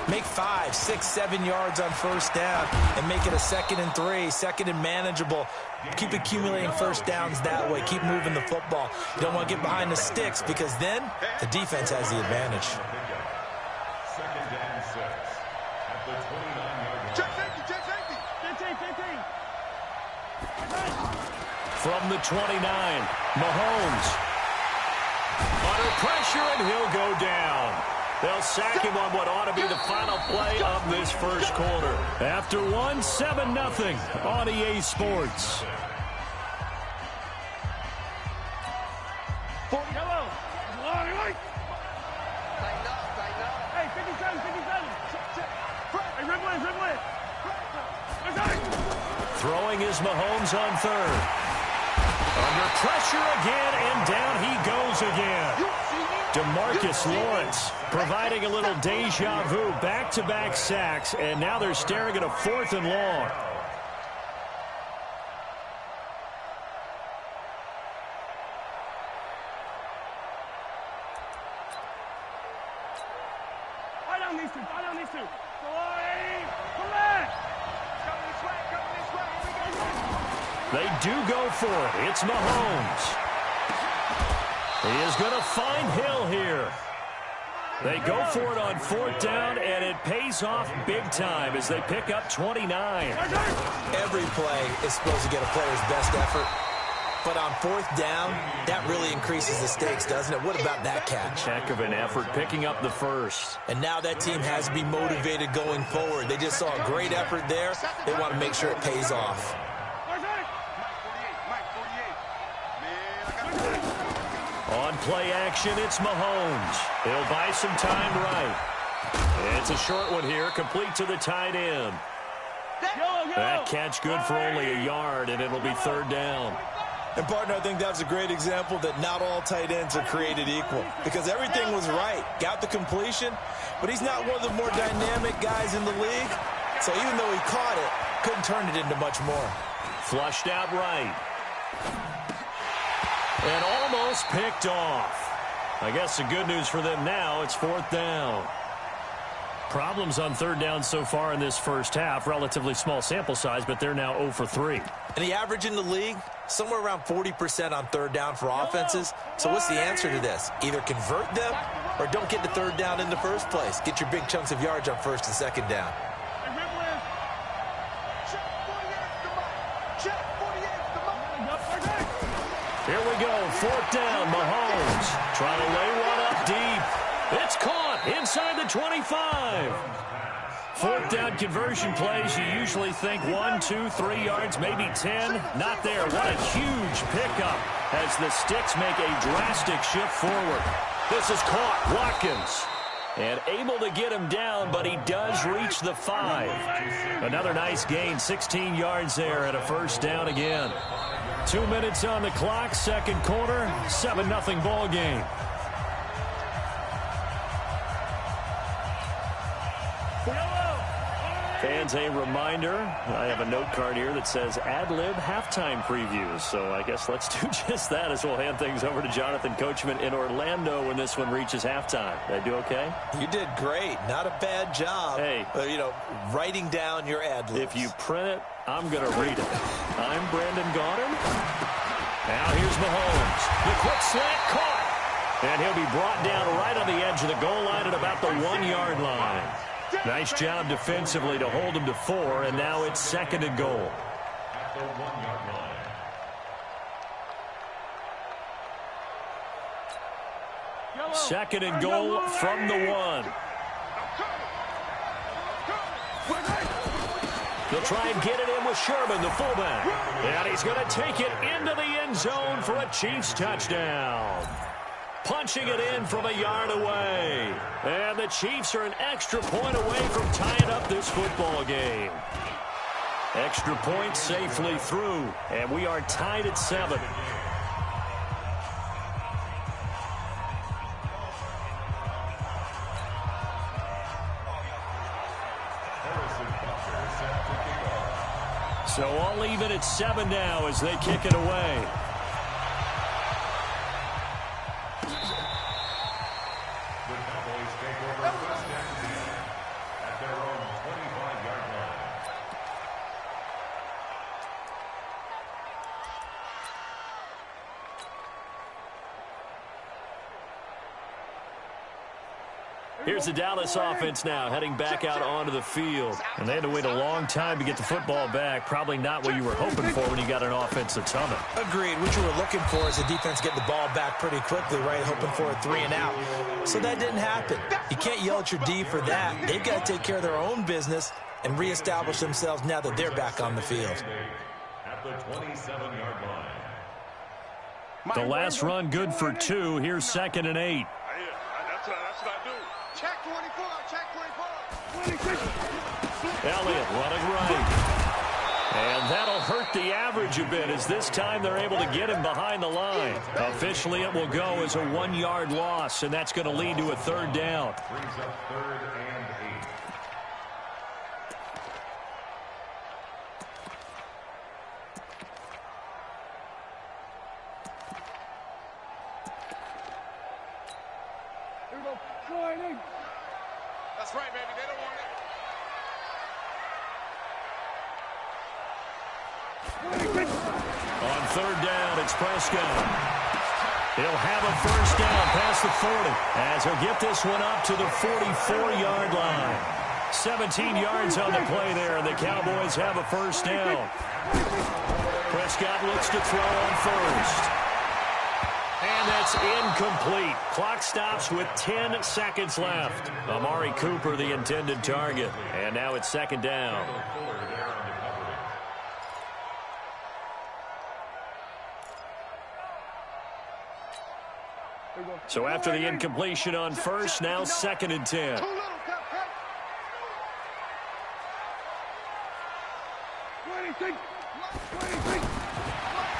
Speaker 17: Make 5, 6, 7 yards on first down and make it a 2nd and 3, 2nd and manageable. Keep accumulating first downs that way. Keep moving the football. You don't want to get behind the sticks because then the defense has the advantage.
Speaker 1: Second down 6 at the 29-yard line.
Speaker 15: From the 29, Mahomes. Under pressure, and he'll go down. They'll sack him on what ought to be the final play of this first quarter. After one, 7-0 on EA Sports. Throwing is Mahomes on third. Under pressure again, and down he goes again. DeMarcus Lawrence providing a little deja vu, back-to-back sacks, and now they're staring at a 4th and long. They do go for it. It's Mahomes. He is going to find Hill here. They go for it on 4th down, and it pays off big time as they pick up 29.
Speaker 17: Every play is supposed to get a player's best effort. But on 4th down, that really increases the stakes, doesn't it? What about that catch?
Speaker 15: Heck of an effort, picking up the first.
Speaker 17: And now that team has to be motivated going forward. They just saw a great effort there. They want to make sure it pays off.
Speaker 15: On play action, it's Mahomes. He'll buy some time right. It's a short one here, complete to the tight end. That catch good for only a yard, and it'll be 3rd down.
Speaker 17: And, partner, I think that's a great example that not all tight ends are created equal because everything was right. Got the completion, but he's not one of the more dynamic guys in the league. So even though he caught it, couldn't turn it into much more.
Speaker 15: Flushed out right. And almost picked off. I guess the good news for them now, it's 4th down. problems on third down so far in this first half. Relatively small sample size, but they're now 0 for 3.
Speaker 17: And the average in the league, somewhere around 40% on third down for offenses. So what's the answer to this? Either convert them or don't get the third down in the first place. Get your big chunks of yards on first and second down.
Speaker 15: Here we go, fourth down, Mahomes trying to lay one up deep. It's caught inside the 25. Fourth down conversion plays, you usually think 1, 2, 3 yards, maybe 10. Not there. What a huge pickup as the Sticks make a drastic shift forward. This is caught, Watkins. And able to get him down, but he does reach the 5. Another nice gain, 16 yards there and a first down again. 2 minutes on the clock, second quarter, 7-0 ball game. Fans, a reminder, I have a note card here that says ad-lib halftime previews. So I guess let's do just that as we'll hand things over to Jonathan Coachman in Orlando when this one reaches halftime. Did I do okay?
Speaker 17: You did great. Not a bad job.
Speaker 15: Hey.
Speaker 17: Writing down your ad-libs.
Speaker 15: If you print it, I'm going to read it. I'm Brandon Gaudin. Now here's Mahomes. The quick slant caught. And he'll be brought down right on the edge of the goal line at about the 1-yard line. Nice job defensively to hold him to 4, and now it's second and goal.
Speaker 20: At the 1-yard line.
Speaker 15: Second and goal from the 1. They'll try and get it in with Sherman, the fullback. And he's going to take it into the end zone for a Chiefs touchdown. Punching it in from a yard away. And the Chiefs are an extra point away from tying up this football game. Extra point safely through. And we are tied at 7. So all even at 7 now as they kick it away. Here's the Dallas offense now, heading back out onto the field. And they had to wait a long time to get the football back. Probably not what you were hoping for when you got an offense that's humming.
Speaker 17: Agreed. What you were looking for is the defense getting the ball back pretty quickly, right? Hoping for a 3 and out. So that didn't happen. You can't yell at your D for that. They've got to take care of their own business and reestablish themselves now that they're back on the field.
Speaker 20: At the 27-yard line.
Speaker 15: The last run good for 2. Here's second and 8.
Speaker 16: That's what I do. Check 24, check 24.
Speaker 15: Elliott running right. And that'll hurt the average a bit as this time they're able to get him behind the line. Officially, it will go as a 1-yard loss, and that's going to lead to a third down.
Speaker 20: Brings up third and 8.
Speaker 16: That's right, baby. They don't want it.
Speaker 15: On third down, it's Prescott. He'll have a first down past the 40 as he'll get this one up to the 44-yard line. 17 yards on the play there, and the Cowboys have a first down. Prescott looks to throw on first. And that's incomplete. Clock stops with 10 seconds left. Amari Cooper, the intended target. And now it's second down. So after the incompletion on first, now second and 10.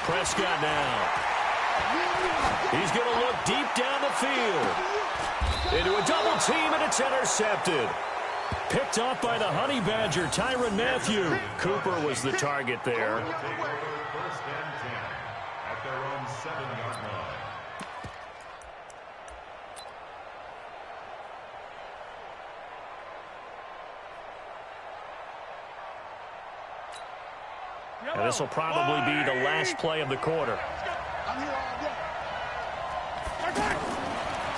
Speaker 15: Prescott now. He's going to look deep down the field. Into a double team, and it's intercepted. Picked off by the Honey Badger, Tyrann Mathieu. Cooper was the target there.
Speaker 20: First and 10 at their own 7-yard line.
Speaker 15: And this will probably be the last play of the quarter.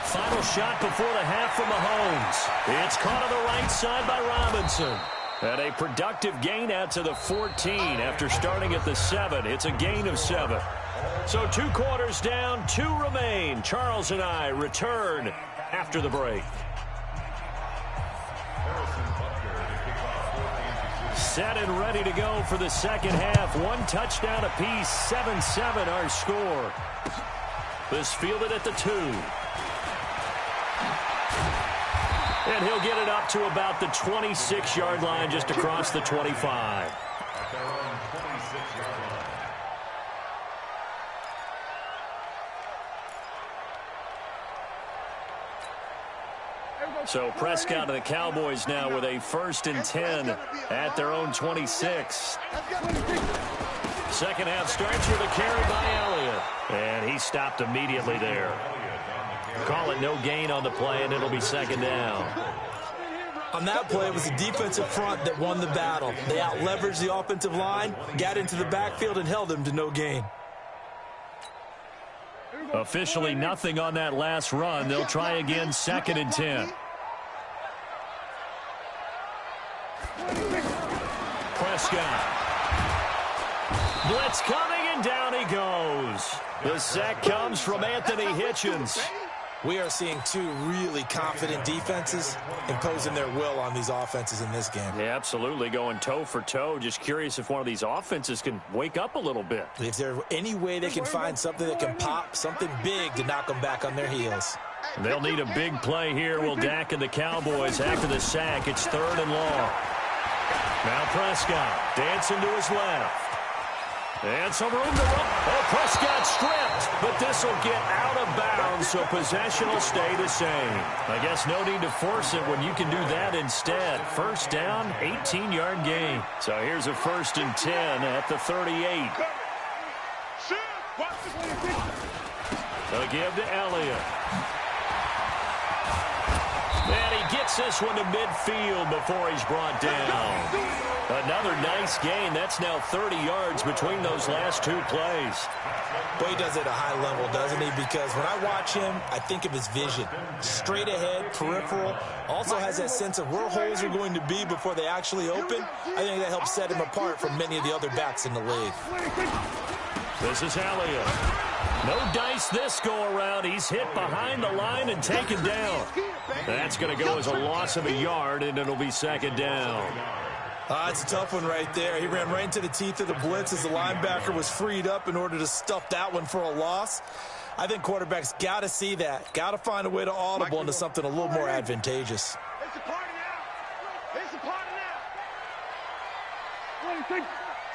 Speaker 15: Final shot before the half from Mahomes. It's caught on the right side by Robinson. And a productive gain out to the 14 after starting at the 7. It's a gain of 7. So 2 quarters down, 2 remain. Charles and I return after the break. Set and ready to go for the second half. 1 touchdown apiece, 7-7 our score. This fielded at the 2. And he'll get it up to about the 26-yard line, just across the 25.
Speaker 20: At their own 26-yard line.
Speaker 15: So Prescott and the Cowboys now with a 1st and 10 at their own 26. Second half starts with a carry by Elliott. And he stopped immediately there. Call it no gain on the play, and it'll be second down.
Speaker 17: On that play, it was the defensive front that won the battle. They out-leveraged the offensive line, got into the backfield, and held them to no gain.
Speaker 15: Officially nothing on that last run. They'll try again, 2nd and 10. Prescott. Blitz coming, and down he goes. The sack comes from Anthony Hitchens.
Speaker 17: We are seeing 2 really confident defenses imposing their will on these offenses in this game.
Speaker 15: Yeah, absolutely, going toe for toe. Just curious if one of these offenses can wake up a little bit.
Speaker 17: If there's any way they can find something that can pop, something big to knock them back on their heels.
Speaker 15: They'll need a big play here. Will Dak and the Cowboys after the sack. It's 3rd and long. Now Prescott dancing to his left. And some room to run. Oh, Prescott stripped, but this will get out of bounds, so possession will stay the same. I guess no need to force it when you can do that instead. First down, 18-yard gain. So here's a 1st and 10 at the 38. They'll give to Elliott. And he gets this one to midfield before he's brought down. Another nice gain. That's now 30 yards between those last 2 plays.
Speaker 17: Boy, he does it at a high level, doesn't he? Because when I watch him, I think of his vision. Straight ahead, peripheral. Also has that sense of where holes are going to be before they actually open. I think that helps set him apart from many of the other backs in the league.
Speaker 15: This is Elliott. No dice this go-around. He's hit behind the line and taken down. That's going to go as a loss of a yard, and it'll be 2nd down.
Speaker 17: It's a tough one right there. He ran right into the teeth of the blitz as the linebacker was freed up in order to stuff that one for a loss. I think quarterbacks got to see that. Got to find a way to audible into something a little more advantageous.
Speaker 16: It's a party now. It's a party now.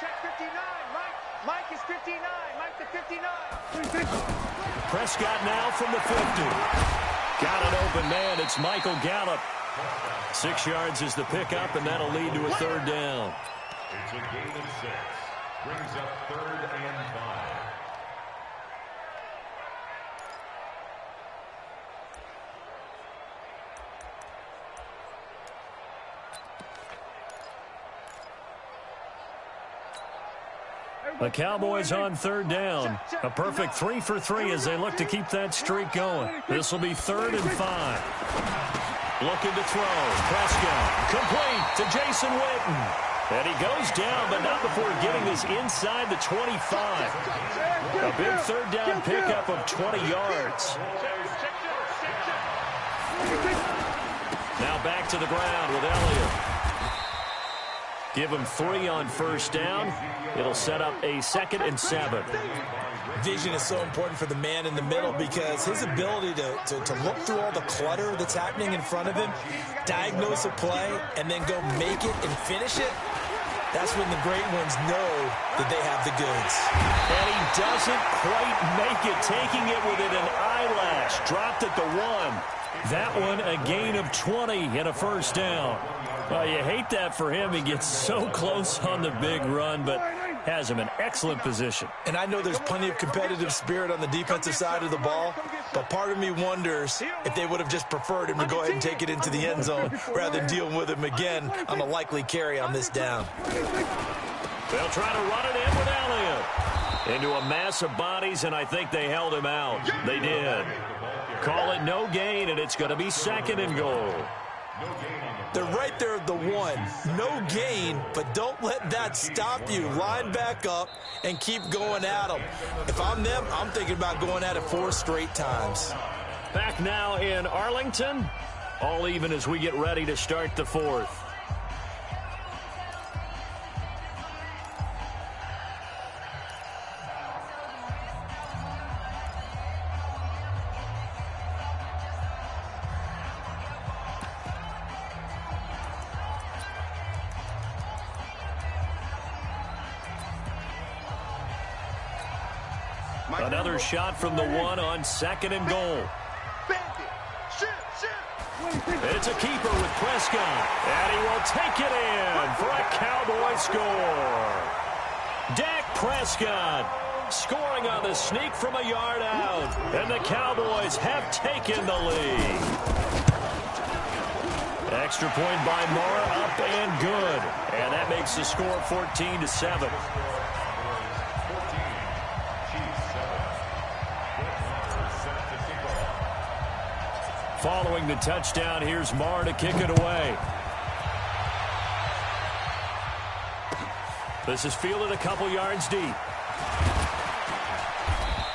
Speaker 16: Check 59. Mike is 59. Mike to 59.
Speaker 15: Prescott now from the 50. Got an open man. It's Michael Gallup. 6 yards is the pickup, and that'll lead to a 3rd down.
Speaker 20: It's a gain of 6. Brings up 3rd and 5.
Speaker 15: The Cowboys on 3rd down. A perfect 3 for 3 as they look to keep that streak going. This will be 3rd and 5. Looking to throw. Prescott complete to Jason Witten. And he goes down, but not before getting this inside the 25. A big 3rd down pickup of 20 yards. Now back to the ground with Elliott. Give him 3 on 1st down. It'll set up a 2nd and 7.
Speaker 17: Vision is so important for the man in the middle because his ability to look through all the clutter that's happening in front of him, diagnose a play, and then go make it and finish it, that's when the great ones know that they have the goods.
Speaker 15: And he doesn't quite make it, taking it within an eyelash. Dropped at the 1. That one a gain of 20 and a 1st down. Well, you hate that for him. He gets so close on the big run, but has him in excellent position.
Speaker 17: And I know there's plenty of competitive spirit on the defensive side of the ball, but part of me wonders if they would have just preferred him to go ahead and take it into the end zone rather than dealing with him again on a likely carry on this down.
Speaker 15: They'll try to run it in with Elliott. Into a mass of bodies, and I think they held him out. They did. Call it no gain, and it's going to be 2nd and goal.
Speaker 17: They're right there at the 1. No gain, but don't let that stop you. Line back up and keep going at them. If I'm them, I'm thinking about going at it 4 straight times.
Speaker 15: Back now in Arlington. All even as we get ready to start the 4th. Another shot from the 1 on 2nd and goal. It's a keeper with Prescott, and he will take it in for a Cowboy score. Dak Prescott scoring on the sneak from a yard out, and the Cowboys have taken the lead. Extra point by Moore, up and good, and that makes the score 14-7. Following the touchdown, here's Marr to kick it away. This is fielded a couple yards deep.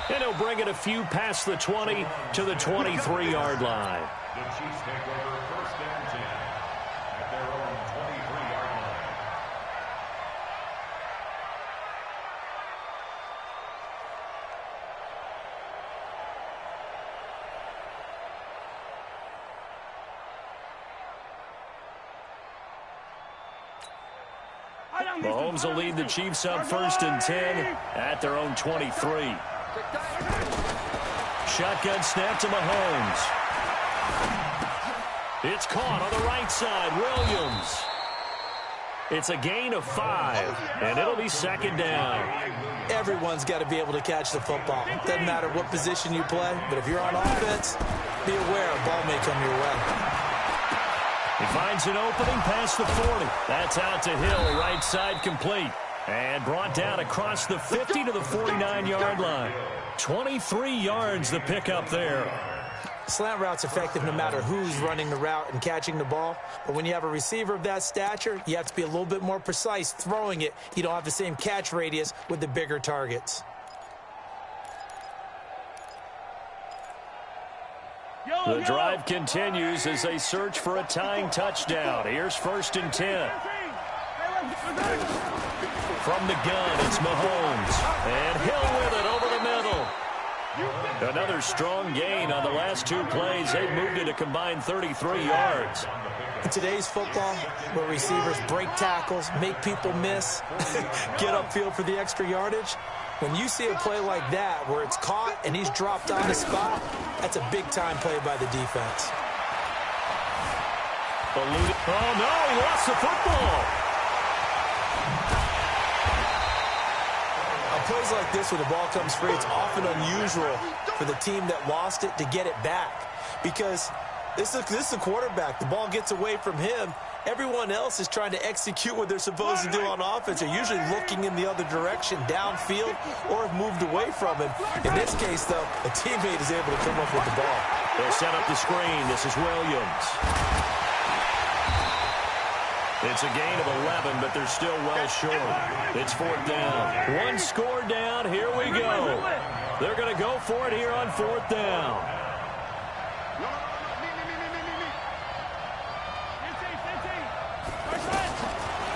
Speaker 15: And he'll bring it a few past the 20 to the 23-yard line.
Speaker 20: The Chiefs take over 1st and 10 at their own 23-yard line.
Speaker 15: Mahomes will lead the Chiefs up 1st and 10 at their own 23. Shotgun snap to Mahomes. It's caught on the right side. Williams. It's a gain of 5, and it'll be 2nd down.
Speaker 17: Everyone's got to be able to catch the football. Doesn't matter what position you play, but if you're on offense, be aware a ball may come your way.
Speaker 15: He finds an opening past the 40. That's out to Hill, right side complete. And brought down across the 50 to the 49-yard line. 23 yards the pickup there.
Speaker 17: Slant route's effective no matter who's running the route and catching the ball. But when you have a receiver of that stature, you have to be a little bit more precise throwing it. You don't have the same catch radius with the bigger targets.
Speaker 15: The drive continues as they search for a tying touchdown. Here's 1st and 10. From the gun, it's Mahomes. And Hill with it over the middle. Another strong gain on the last 2 plays. They've moved it a combined 33 yards.
Speaker 17: In today's football, where receivers break tackles, make people miss, get upfield for the extra yardage, when you see a play like that where it's caught and he's dropped on the spot, that's a big-time play by the defense.
Speaker 15: Oh, no, he lost the football.
Speaker 17: On plays like this where the ball comes free, it's often unusual for the team that lost it to get it back because this is the quarterback. The ball gets away from him. Everyone else is trying to execute what they're supposed to do on offense. They're usually looking in the other direction, downfield, or have moved away from him. In this case, though, a teammate is able to come up with the ball.
Speaker 15: They'll set up the screen. This is Williams. It's a gain of 11, but they're still well short. It's 4th down. 1 score down. Here we go. They're going to go for it here on 4th down.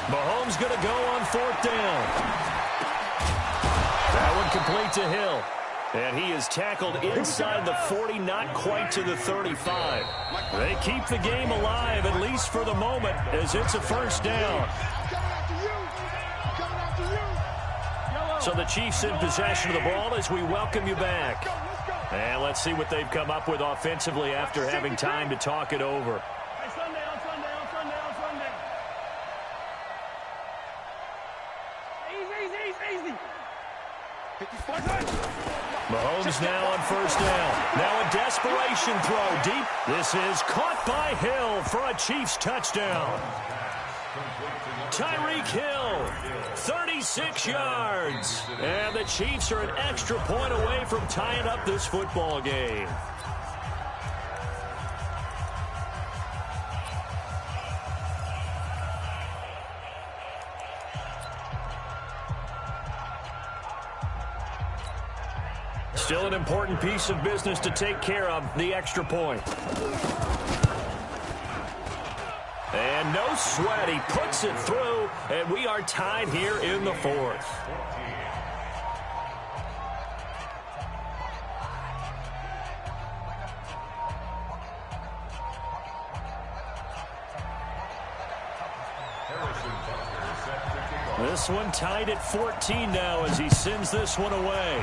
Speaker 15: Mahomes going to go on 4th down. That one complete to Hill. And he is tackled inside the 40, not quite to the 35. They keep the game alive, at least for the moment, as it's a 1st down. So the Chiefs in possession of the ball as we welcome you back. And let's see what they've come up with offensively after having time to talk it over. Mahomes now on 1st down. Now a desperation throw deep. This is caught by Hill for a Chiefs touchdown. Tyreek Hill Hill, 36 yards. And the Chiefs are an extra point away from tying up this football game. Still an important piece of business to take care of, the extra point. And no sweat, he puts it through, and we are tied here in the fourth. This one tied at 14 now as he sends this one away.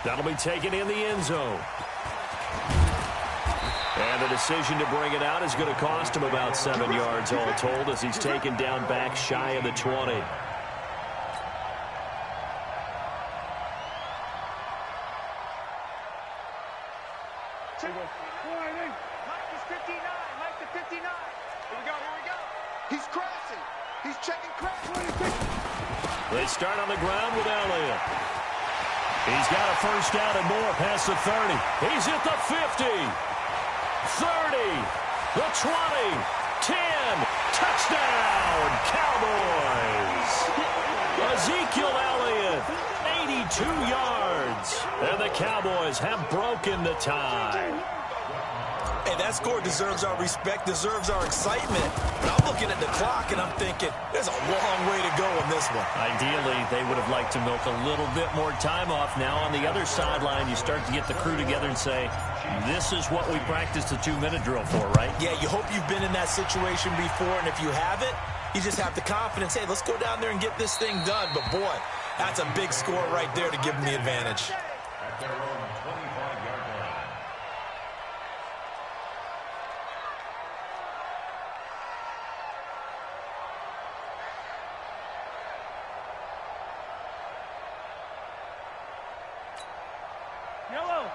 Speaker 15: That'll be taken in the end zone. And the decision to bring it out is going to cost him about 7 yards all told as he's taken down back shy of the 20.
Speaker 16: Mike is 59. Mike to 59. Here we go. He's crashing. He's checking crash.
Speaker 15: They start on the ground with Elliott. He's got a first down and more past the 30. He's at the 50. 30. The 20. 10. Touchdown, Cowboys. Ezekiel Elliott, 82 yards. And the Cowboys have broken the tie.
Speaker 17: Hey, that score deserves our respect, deserves our excitement. But I'm looking at the clock, and I'm thinking, there's a long way to go in this one.
Speaker 15: Ideally, they would have liked to milk a little bit more time off. Now on the other sideline, you start to get the crew together and say, this is what we practiced the 2-minute drill for, right?
Speaker 17: Yeah, you hope you've been in that situation before, and if you haven't, you just have the confidence, hey, let's go down there and get this thing done. But, boy, that's a big score right there to give them the advantage.
Speaker 20: At their own 25-yard line.
Speaker 16: Yellow.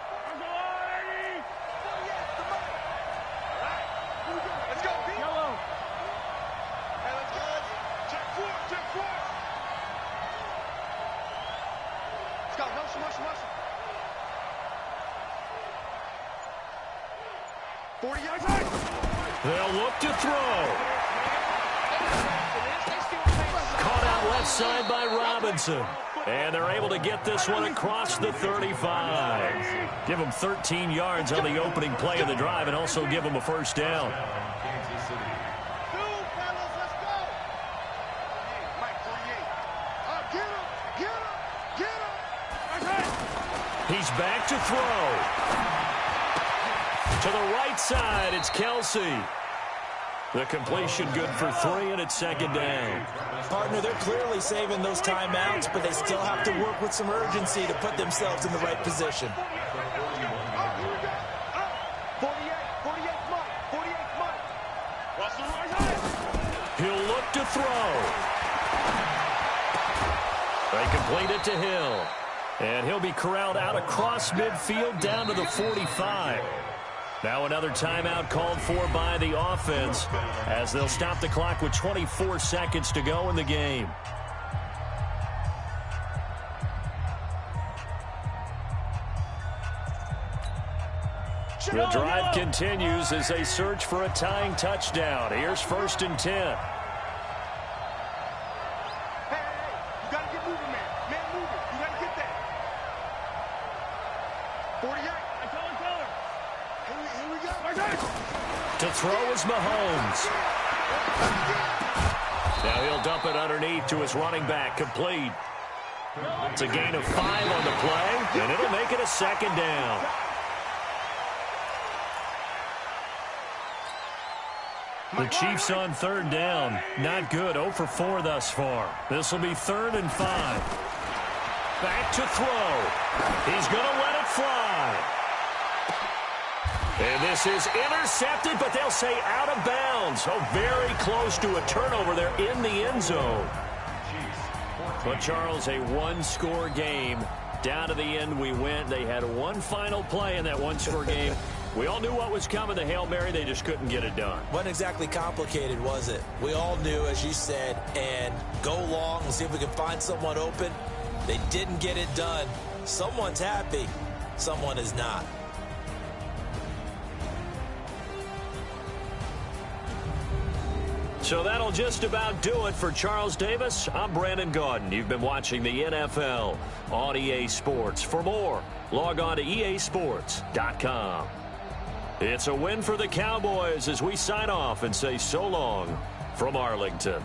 Speaker 16: Let's go, B. Yellow. Hey, let's go. Check four. Let's go. Motion. 40 yards.
Speaker 15: They'll look to throw. Caught out left side by Robinson. And they're able to get this one across the 35. Give them 13 yards on the opening play of the drive and also give them a first down. He's back to throw. To the right side, it's Kelsey. The completion good for 3, and it's second down.
Speaker 17: Partner, they're clearly saving those timeouts, but they still have to work with some urgency to put themselves in the right position.
Speaker 16: 48 Mike.
Speaker 15: He'll look to throw. They complete it to Hill. And he'll be corralled out across midfield down to the 45. Now another timeout called for by the offense as they'll stop the clock with 24 seconds to go in the game. The drive continues as they search for a tying touchdown. Here's 1st and 10.
Speaker 16: Hey, you got to get moving, man. Man moving. You got to get that. 48. I tell her. Here we go.
Speaker 15: To throw is Mahomes. Now he'll dump it underneath to his running back. Complete. It's a gain of 5 on the play, and it'll make it a second down. The Chiefs on 3rd down. Not good. 0 for 4 thus far. This will be 3rd and 5. Back to throw. He's going to let it fly. And this is intercepted, but they'll say out of bounds. Oh, very close to a turnover there in the end zone. But, Charles, a one-score game. Down to the end we went. They had one final play in that one-score game. We all knew what was coming, the Hail Mary. They just couldn't get it done.
Speaker 17: Wasn't exactly complicated, was it? We all knew, as you said, and go long and see if we can find someone open. They didn't get it done. Someone's happy. Someone is not.
Speaker 15: So that'll just about do it for Charles Davis. I'm Brandon Gaudin. You've been watching the NFL on EA Sports. For more, log on to easports.com. It's a win for the Cowboys as we sign off and say so long from Arlington.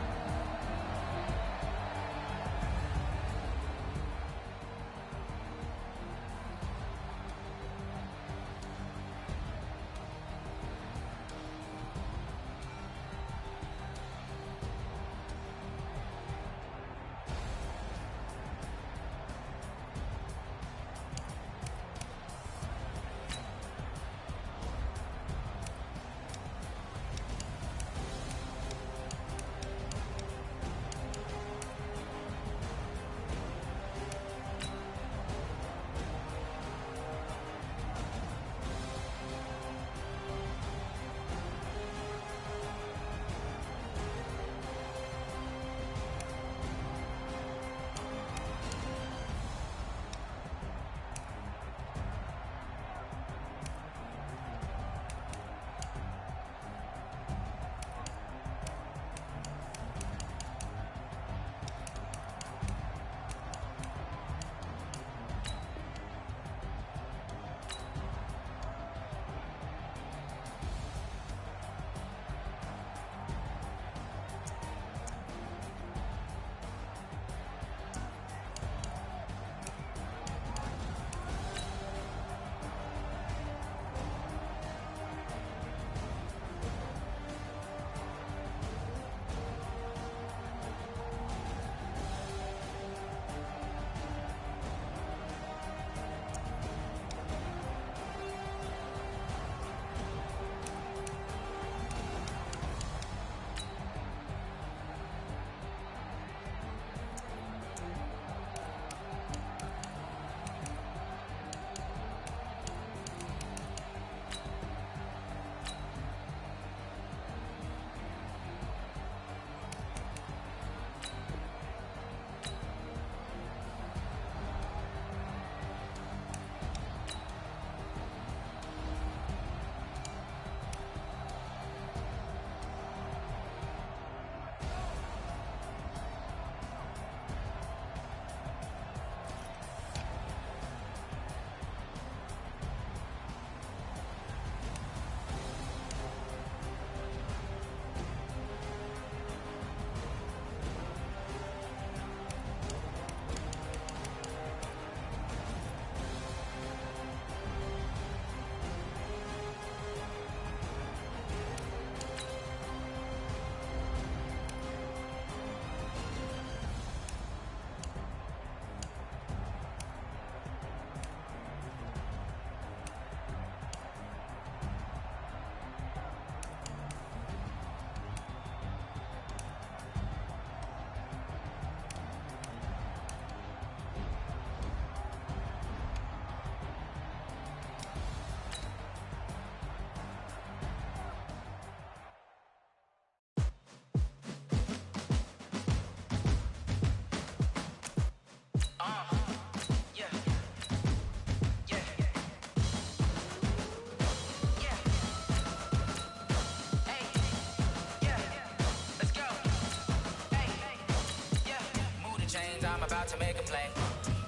Speaker 18: I'm about to make a play.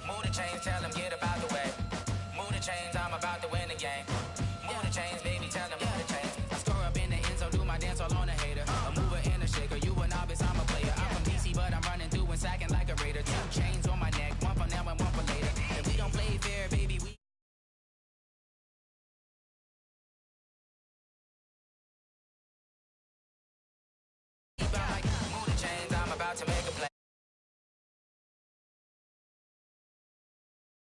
Speaker 18: Move the chains, tell them get about the way. Move the chains, I'm about to win the game.